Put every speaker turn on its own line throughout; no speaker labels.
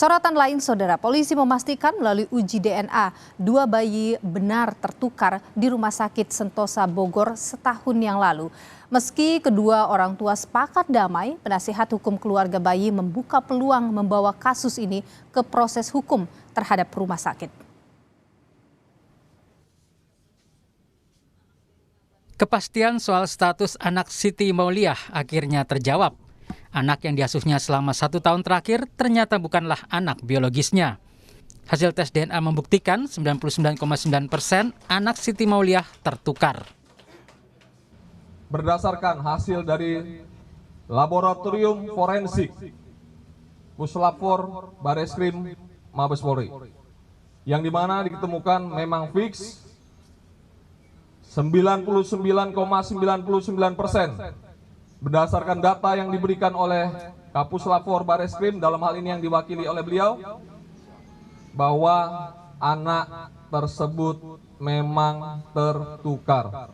Sorotan lain, saudara, polisi memastikan melalui uji DNA, 2 bayi benar tertukar di Rumah Sakit Sentosa Bogor setahun yang lalu. Meski kedua orang tua sepakat damai, penasihat hukum keluarga bayi membuka peluang membawa kasus ini ke proses hukum terhadap rumah sakit.
Kepastian soal status anak Siti Mauliah akhirnya terjawab. Anak yang diasuhnya selama 1 tahun terakhir ternyata bukanlah anak biologisnya. Hasil tes DNA membuktikan 99,9% anak Siti Mauliah tertukar.
Berdasarkan hasil dari laboratorium forensik Puslapfor Bareskrim Mabes Polri, yang dimana ditemukan memang fix 99,99% berdasarkan data yang diberikan oleh Kapuslapfor Bareskrim, dalam hal ini yang diwakili oleh beliau, bahwa anak tersebut memang tertukar.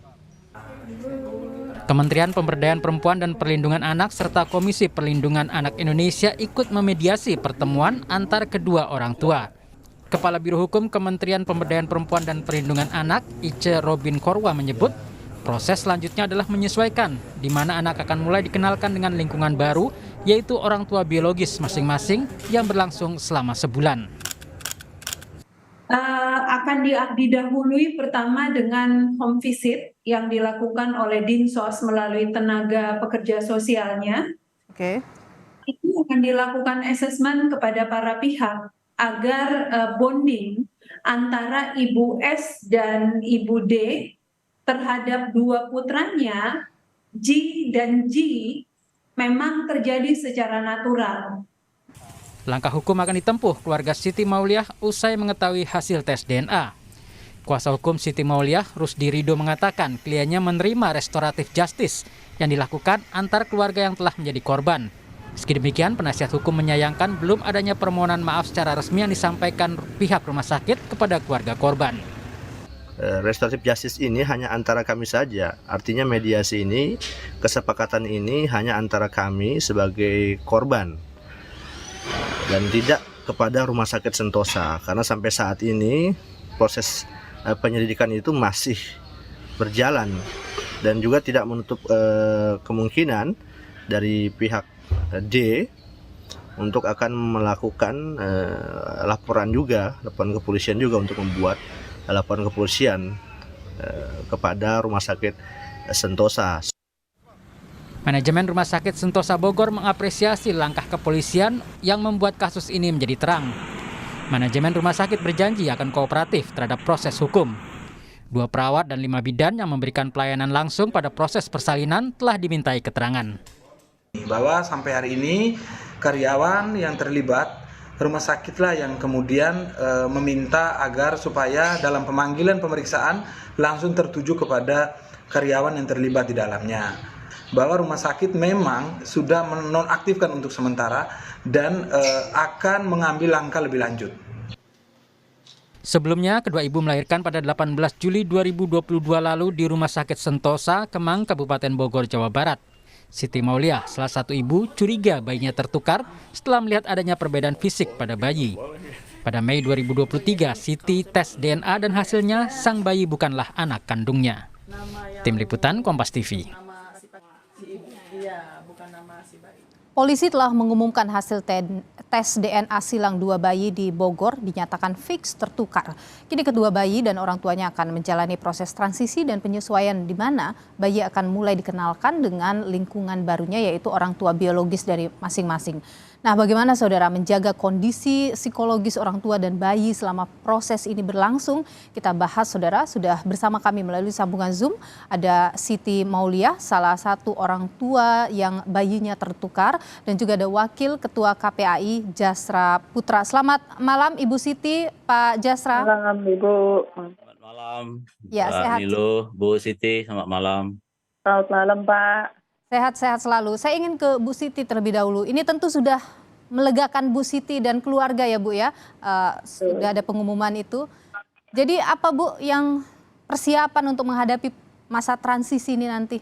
Kementerian Pemberdayaan Perempuan dan Perlindungan Anak serta Komisi Perlindungan Anak Indonesia ikut memediasi pertemuan antar kedua orang tua. Kepala Biro Hukum Kementerian Pemberdayaan Perempuan dan Perlindungan Anak, Ice Robin Korwa, menyebut proses selanjutnya adalah menyesuaikan di mana anak akan mulai dikenalkan dengan lingkungan baru, yaitu orang tua biologis masing-masing yang berlangsung selama sebulan.
Akan didahului pertama dengan home visit yang dilakukan oleh Dinsos melalui tenaga pekerja sosialnya. Itu akan dilakukan asesmen kepada para pihak agar bonding antara Ibu S dan Ibu D terhadap 2 putranya, G dan G, memang terjadi secara natural.
Langkah hukum akan ditempuh keluarga Siti Mauliah usai mengetahui hasil tes DNA. Kuasa hukum Siti Mauliah, Rusdi Rido, mengatakan kliennya menerima restoratif justice yang dilakukan antar keluarga yang telah menjadi korban. Meski demikian, penasihat hukum menyayangkan belum adanya permohonan maaf secara resmi yang disampaikan pihak rumah sakit kepada keluarga korban.
Restoratif justice ini hanya antara kami saja, artinya mediasi ini, kesepakatan ini hanya antara kami sebagai korban dan tidak kepada Rumah Sakit Sentosa, karena sampai saat ini proses penyelidikan itu masih berjalan dan juga tidak menutup kemungkinan dari pihak D untuk akan melakukan laporan kepolisian juga untuk membuat laporan kepolisian kepada Rumah Sakit Sentosa.
Manajemen Rumah Sakit Sentosa Bogor mengapresiasi langkah kepolisian yang membuat kasus ini menjadi terang. Manajemen rumah sakit berjanji akan kooperatif terhadap proses hukum. 2 perawat dan 5 bidan yang memberikan pelayanan langsung pada proses persalinan telah dimintai keterangan.
Bahwa sampai hari ini karyawan yang terlibat rumah sakitlah yang kemudian meminta agar supaya dalam pemanggilan pemeriksaan langsung tertuju kepada karyawan yang terlibat di dalamnya. Bahwa rumah sakit memang sudah menonaktifkan untuk sementara dan akan mengambil langkah lebih lanjut.
Sebelumnya, kedua ibu melahirkan pada 18 Juli 2022 lalu di Rumah Sakit Sentosa, Kemang, Kabupaten Bogor, Jawa Barat. Siti Mauliah, salah satu ibu, curiga bayinya tertukar setelah melihat adanya perbedaan fisik pada bayi. Pada Mei 2023, Siti tes DNA dan hasilnya sang bayi bukanlah anak kandungnya. Tim Liputan Kompas TV.
Polisi telah mengumumkan hasil tes DNA silang 2 bayi di Bogor dinyatakan fix tertukar. Kini kedua bayi dan orang tuanya akan menjalani proses transisi dan penyesuaian di mana bayi akan mulai dikenalkan dengan lingkungan barunya, yaitu orang tua biologis dari masing-masing. Nah, bagaimana saudara menjaga kondisi psikologis orang tua dan bayi selama proses ini berlangsung? Kita bahas, saudara, sudah bersama kami melalui sambungan Zoom. Ada Siti Mauliah, salah satu orang tua yang bayinya tertukar, dan juga ada Wakil Ketua KPAI Jasra Putra. Selamat malam Ibu Siti, Pak Jasra.
Malam Ibu.
Selamat malam,
Ya,
Mbak
sehat.
Nilo, Bu Siti, selamat malam.
Selamat malam Pak.
Sehat-sehat selalu. Saya ingin ke Bu Siti terlebih dahulu. Ini tentu sudah melegakan Bu Siti dan keluarga ya Bu ya. Sudah ada pengumuman itu. Jadi apa Bu yang persiapan untuk menghadapi masa transisi ini nanti?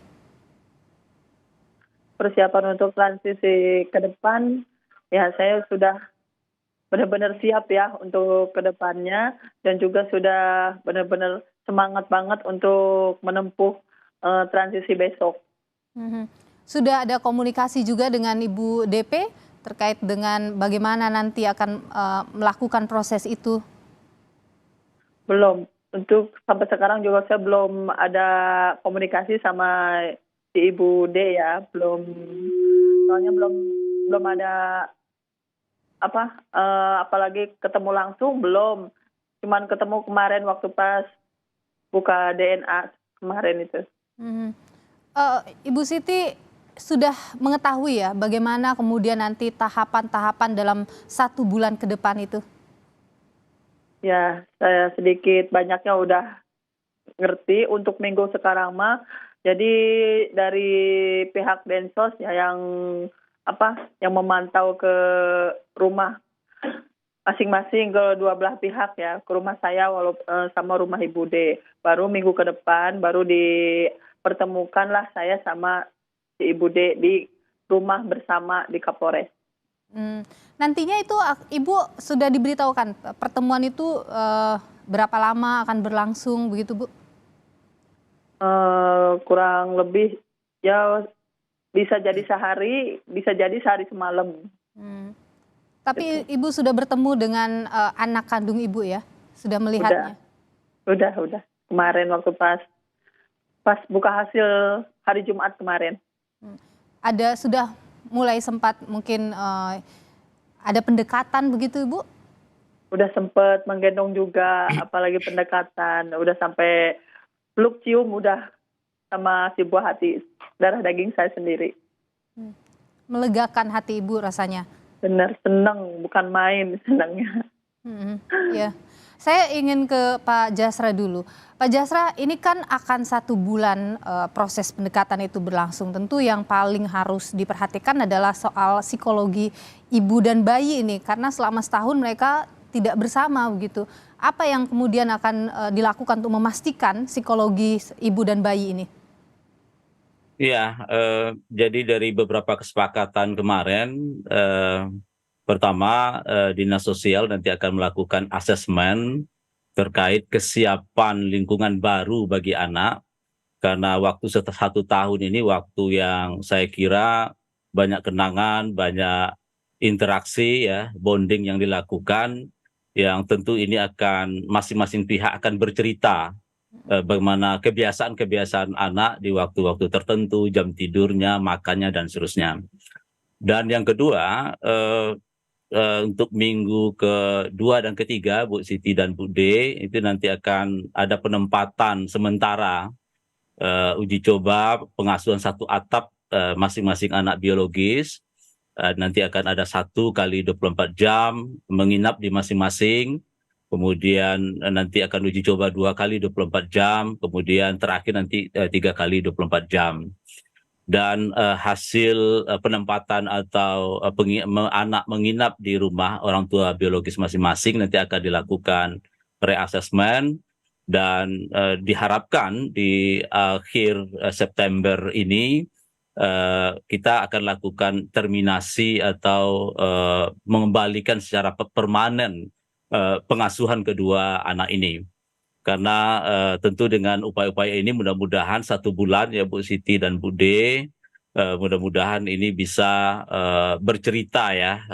Persiapan untuk transisi ke depan, ya saya sudah benar-benar siap ya untuk ke depannya dan juga sudah benar-benar semangat banget untuk menempuh transisi besok.
Mhm. Sudah ada komunikasi juga dengan Ibu DP terkait dengan bagaimana nanti akan melakukan proses itu?
Belum, untuk sampai sekarang juga saya belum ada komunikasi sama si Ibu D ya, soalnya belum ada apalagi ketemu langsung belum, cuman ketemu kemarin waktu pas buka DNA kemarin itu.
Mhm. Ibu Siti sudah mengetahui ya bagaimana kemudian nanti tahapan-tahapan dalam 1 bulan ke depan itu?
Ya, saya sedikit banyaknya udah ngerti untuk minggu sekarang mah. Jadi dari pihak Densos ya yang memantau ke rumah masing-masing ke dua belah pihak ya, ke rumah saya sama rumah Ibu D. Baru minggu ke depan baru dipertemukanlah saya sama si Ibu D di rumah bersama di Kapolres.
Nantinya itu Ibu sudah diberitahukan pertemuan itu berapa lama akan berlangsung begitu Bu?
Kurang lebih ya bisa jadi sehari, bisa jadi sehari semalam.
Tapi Ibu sudah bertemu dengan anak kandung Ibu ya? Sudah melihatnya?
Udah. Kemarin waktu pas buka hasil hari Jumat kemarin.
Ada sudah mulai sempat mungkin ada pendekatan begitu Ibu?
Udah sempet menggendong juga, apalagi pendekatan. Udah sampai peluk cium udah sama si buah hati darah daging saya sendiri.
Melegakan hati Ibu rasanya?
Benar, senang, bukan main senangnya.
Ya, saya ingin ke Pak Jasra dulu. Pak Jasra, ini kan akan 1 bulan proses pendekatan itu berlangsung. Tentu yang paling harus diperhatikan adalah soal psikologi ibu dan bayi ini, karena selama setahun mereka tidak bersama begitu. Apa yang kemudian akan dilakukan untuk memastikan psikologi ibu dan bayi ini?
Iya, jadi dari beberapa kesepakatan kemarin, pertama Dinas Sosial nanti akan melakukan asesmen terkait kesiapan lingkungan baru bagi anak, karena waktu 1 tahun ini waktu yang saya kira banyak kenangan, banyak interaksi ya, bonding yang dilakukan, yang tentu ini akan masing-masing pihak akan bercerita bagaimana kebiasaan-kebiasaan anak di waktu-waktu tertentu, jam tidurnya, makannya, dan seterusnya. Dan yang kedua, untuk minggu kedua dan ketiga, Bu Siti dan Bu D, itu nanti akan ada penempatan sementara uji coba pengasuhan 1 atap masing-masing anak biologis. Nanti akan ada 1 kali 24 jam menginap di masing-masing. Kemudian nanti akan uji coba 2 kali 24 jam, kemudian terakhir nanti 3 kali 24 jam. Dan hasil penempatan atau anak menginap di rumah orang tua biologis masing-masing nanti akan dilakukan reassessment, dan diharapkan di akhir September ini kita akan lakukan terminasi atau mengembalikan secara permanen pengasuhan kedua anak ini. Karena tentu dengan upaya-upaya ini mudah-mudahan 1 bulan ya Bu Siti dan Bu D, mudah-mudahan ini bisa bercerita ya,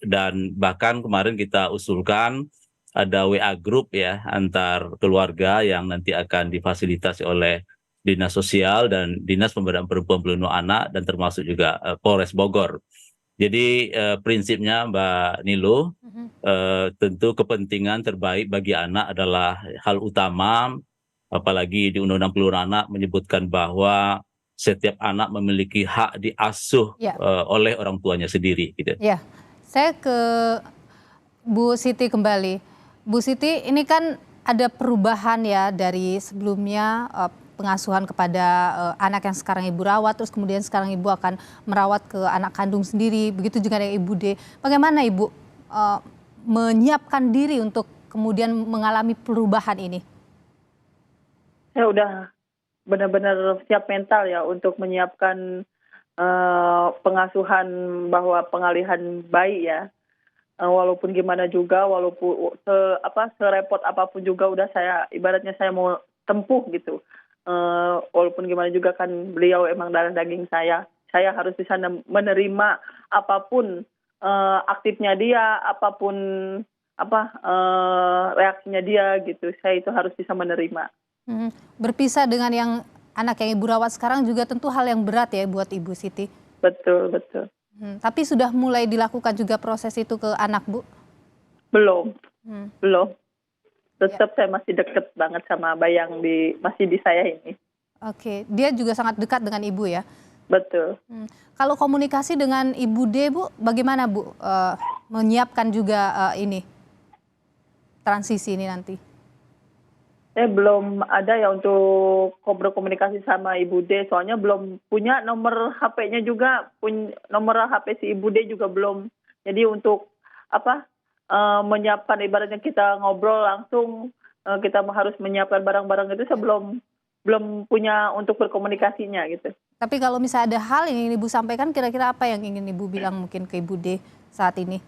dan bahkan kemarin kita usulkan ada WA group ya antar keluarga yang nanti akan difasilitasi oleh Dinas Sosial dan Dinas Pemberdayaan Perempuan Perlindungan Anak, dan termasuk juga Polres Bogor. Jadi prinsipnya Mbak Nilo, tentu kepentingan terbaik bagi anak adalah hal utama, apalagi di Undang-Undang Perlindungan Anak menyebutkan bahwa setiap anak memiliki hak diasuh oleh orang tuanya sendiri. Gitu.
Ya, saya ke Bu Siti kembali. Bu Siti, ini kan ada perubahan ya dari sebelumnya pengasuhan kepada anak yang sekarang Ibu rawat, terus kemudian sekarang Ibu akan merawat ke anak kandung sendiri, begitu juga dengan Ibu D. Bagaimana Ibu menyiapkan diri untuk kemudian mengalami perubahan ini?
Saya udah benar-benar siap mental ya untuk menyiapkan pengasuhan bahwa pengalihan bayi ya. walaupun gimana juga, walaupun serepot apapun juga udah ibaratnya saya mau tempuh gitu. Walaupun gimana juga kan beliau emang darah daging saya harus bisa menerima apapun aktifnya dia, apapun reaksinya dia gitu. Saya itu harus bisa menerima.
Berpisah dengan yang anak yang Ibu rawat sekarang juga tentu hal yang berat ya buat Ibu Siti.
Betul.
Tapi sudah mulai dilakukan juga proses itu ke anak, Bu?
Belum. Tetap saya masih deket banget sama bayi yang masih di saya ini.
Oke, dia juga sangat dekat dengan Ibu ya?
Betul.
Kalau komunikasi dengan Ibu D, Bu, bagaimana Bu menyiapkan juga transisi ini nanti?
Saya belum ada ya untuk berkomunikasi sama Ibu D, soalnya belum punya nomor HP-nya juga, nomor HP si Ibu D juga belum. Jadi untuk menyiapkan, ibaratnya kita ngobrol langsung, kita harus menyiapkan barang-barang itu, saya belum punya untuk berkomunikasinya gitu.
Tapi kalau misalnya ada hal yang ingin Ibu sampaikan, kira-kira apa yang ingin Ibu bilang mungkin ke Ibu D saat ini?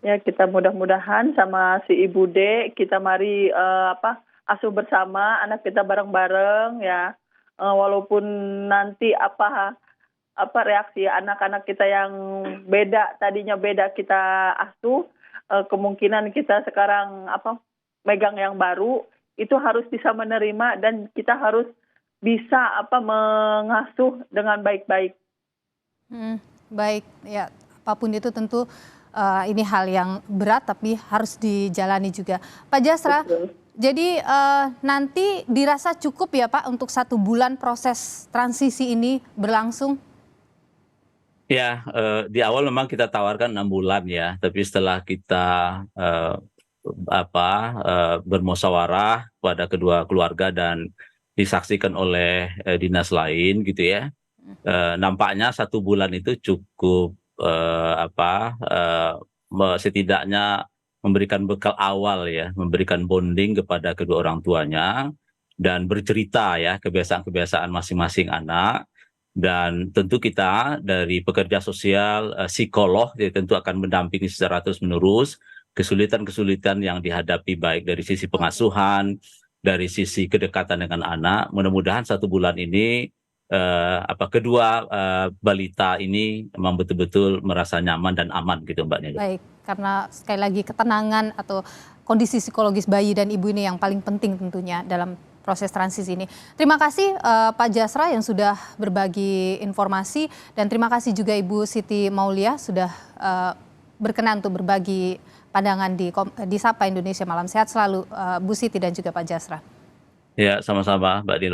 Ya, kita mudah-mudahan sama si Ibu D, kita mari asuh bersama anak kita bareng-bareng ya. Walaupun nanti apa reaksi anak-anak kita yang tadinya beda kita asuh, kemungkinan kita sekarang megang yang baru, itu harus bisa menerima dan kita harus bisa mengasuh dengan baik-baik.
Baik, ya apapun itu tentu ini hal yang berat tapi harus dijalani juga. Pak Jasra, jadi nanti dirasa cukup ya Pak untuk 1 bulan proses transisi ini berlangsung?
Ya, di awal memang kita tawarkan 6 bulan ya, tapi setelah kita bermusyawarah pada kedua keluarga dan disaksikan oleh dinas lain gitu ya, nampaknya 1 bulan itu cukup setidaknya memberikan bekal awal ya, memberikan bonding kepada kedua orang tuanya dan bercerita ya kebiasaan-kebiasaan masing-masing anak. Dan tentu kita dari pekerja sosial, psikolog ya, tentu akan mendampingi secara terus-menerus kesulitan-kesulitan yang dihadapi baik dari sisi pengasuhan, dari sisi kedekatan dengan anak. Mudah-mudahan 1 bulan ini kedua balita ini memang betul-betul merasa nyaman dan aman gitu Mbak Nilo.
Baik, karena sekali lagi ketenangan atau kondisi psikologis bayi dan ibu ini yang paling penting tentunya dalam proses transisi ini. Terima kasih Pak Jasra yang sudah berbagi informasi dan terima kasih juga Ibu Siti Maulia sudah berkenan untuk berbagi pandangan di Sapa Indonesia Malam. Sehat selalu Bu Siti dan juga Pak Jasra.
Ya, sama-sama Mbak Nilo.